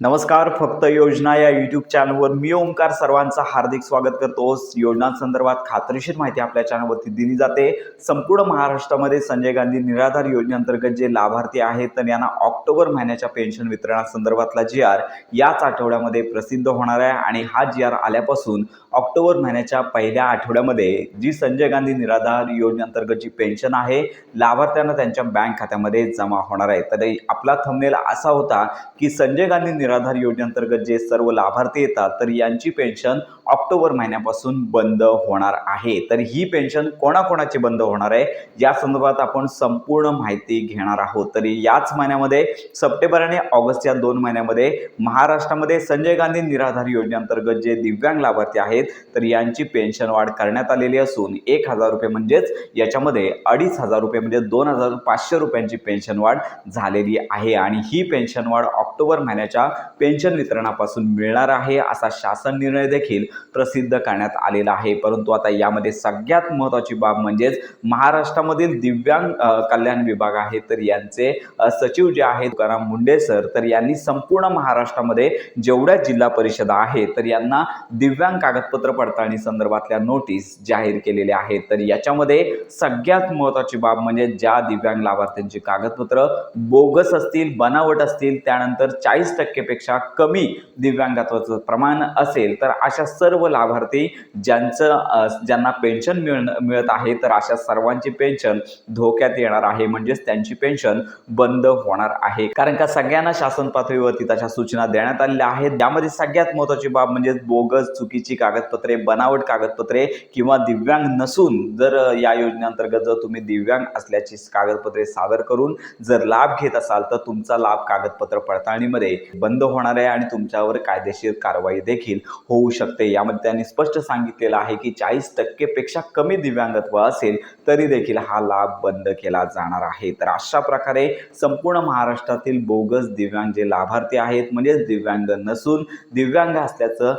नमस्कार. फक्त योजना या यूट्यूब चॅनलवर मी ओमकार सर्वांचं हार्दिक स्वागत करतो. योजनांसंदर्भात खात्रीशीर माहिती आपल्या चॅनलवरती दिली जाते. संपूर्ण महाराष्ट्रामध्ये संजय गांधी निराधार योजनेअंतर्गत जे लाभार्थी आहेत तर यांना ऑक्टोबर महिन्याच्या पेन्शन वितरणासंदर्भातला जी.आर. याच आठवड्यामध्ये प्रसिद्ध होणार आहे आणि हा जी.आर. आल्यापासून ऑक्टोबर महिन्याच्या पहिल्या आठवड्यामध्ये जी संजय गांधी निराधार योजनेअंतर्गत जी पेन्शन आहे लाभार्थ्यांना त्यांच्या बँक खात्यामध्ये जमा होणार आहे. तर आपला थंबनेल असा होता की संजय गांधी निराधार योजनेअंतर्गत जे सर्व लाभार्थी येतात तर यांची पेन्शन ऑक्टोबर महिन्यापासून बंद होणार आहे. तर ही पेन्शन कोणाकोणाची बंद होणार आहे या संदर्भात आपण संपूर्ण माहिती घेणार आहोत. तरी याच महिन्यामध्ये सप्टेंबर आणि ऑगस्ट या 2 महिन्यामध्ये महाराष्ट्रामध्ये संजय गांधी निराधार योजनेअंतर्गत जे दिव्यांग लाभार्थी आहेत तर यांची पेन्शन वाढ करण्यात आलेली असून 1,000 रुपये म्हणजेच याच्यामध्ये 2,500 रुपये म्हणजे 2,500 रुपयांची पेन्शन वाढ झालेली आहे आणि ही पेन्शन वाढ ऑक्टोबर महिन्याच्या पेन्शन वितरणापासून मिळणार आहे असा शासन निर्णय देखील प्रसिद्ध करण्यात आलेला आहे. परंतु आता यामध्ये सगळ्यात महत्त्वाची बाब म्हणजेच महाराष्ट्रामधील दिव्यांग कल्याण विभाग आहे तर यांचे सचिव जे आहेत तुकाराम मुंडे सर तर यांनी संपूर्ण महाराष्ट्रामध्ये जेवढ्या जिल्हा परिषदा आहेत तर यांना दिव्यांग कागदपत्र पडताळणी संदर्भातल्या नोटीस जाहीर केलेल्या आहेत. तर याच्यामध्ये सगळ्यात महत्त्वाची बाब म्हणजे ज्या दिव्यांग लाभार्थ्यांची कागदपत्र बोगस असतील, बनावट असतील, त्यानंतर 40% पेक्षा कमी दिव्यांगत्वाचं प्रमाण असेल तर अशा सर्व लाभार्थी ज्यांना पेन्शन मिळत आहे तर अशा सर्वांची पेन्शन धोक्यात येणार आहे. म्हणजेच त्यांची पेन्शन बंद होणार आहे. कारण का सगळ्यांना शासन पातळीवरती तशा सूचना देण्यात आलेल्या आहेत. त्यामध्ये सगळ्यात महत्त्वाची बाब म्हणजे बोगस, चुकीची कागदपत्रे, बनावट कागदपत्रे किंवा दिव्यांग नसून जर या योजनेअंतर्गत जर तुम्ही दिव्यांग असल्याची कागदपत्रे सादर करून जर लाभ घेत असाल तर तुमचा लाभ कागदपत्र पडताळणीमध्ये बंद होणार आहे आणि तुमच्यावर कायदेशीर कारवाई देखील होऊ शकते. यामध्ये त्यांनी स्पष्ट सांगितलेलं आहे की 40% पेक्षा कमी दिव्यांगत्व असेल तरी देखील हा लाभ बंद केला जाणार आहे. तर अशा प्रकारे संपूर्ण महाराष्ट्रातील बोगस दिव्यांग जे लाभार्थी आहेत म्हणजेच दिव्यांग नसून दिव्यांग असल्याचं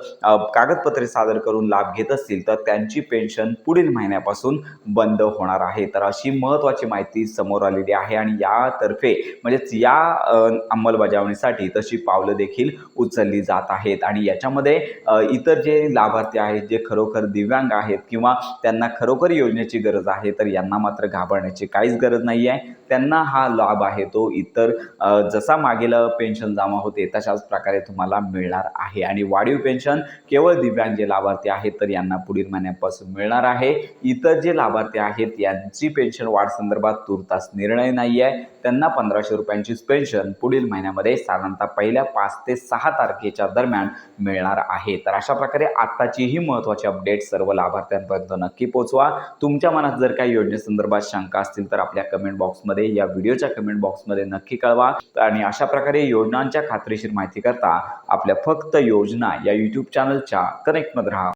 कागदपत्रे सादर करून लाभ घेत असतील तर त्यांची पेन्शन पुढील महिन्यापासून बंद होणार आहे. तर अशी महत्त्वाची माहिती समोर आलेली आहे आणि यातर्फे म्हणजेच या अंमलबजावणीसाठी तशी पावलं देखील उचलली जात आहेत आणि याच्यामध्ये इतर जे लाभार्थी आहेत जे खरोखर दिव्यांग आहेत किंवा त्यांना खरोखर योजनेची गरज आहे तर यांना मात्र घाबरण्याची काहीच गरज नाही आहे. त्यांना हा लाभ आहे तो इतर जसा मागील पेन्शन जमा होते तशाच प्रकारे तुम्हाला मिळणार आहे आणि वाढीव पेन्शन केवळ दिव्यांग जे लाभार्थी आहेत तर यांना पुढील महिन्यापासून मिळणार आहे. इतर जे लाभार्थी आहेत यांची पेन्शन वाढ संदर्भात तुर्तास निर्णय नाही आहे. त्यांना 1,500 रुपयांचीच पेन्शन पुढील महिन्यामध्ये साधारणतः पहिल्या 5 ते 6 तारखेच्या दरम्यान मिळणार आहे. तर अशा प्रकारे आत्ताची ही महत्त्वाची अपडेट सर्व लाभार्थ्यांपर्यंत नक्की पोहोचवा. तुमच्या मनात जर काही योजनेसंदर्भात शंका असतील तर आपल्या कमेंट बॉक्समध्ये या व्हिडिओच्या कमेंट बॉक्समध्ये नक्की कळवा आणि अशा प्रकारे योजनांच्या खात्रीशीर माहिती करता आपल्या फक्त योजना या यूट्यूब चॅनलच्या कनेक्टमध्ये राहा.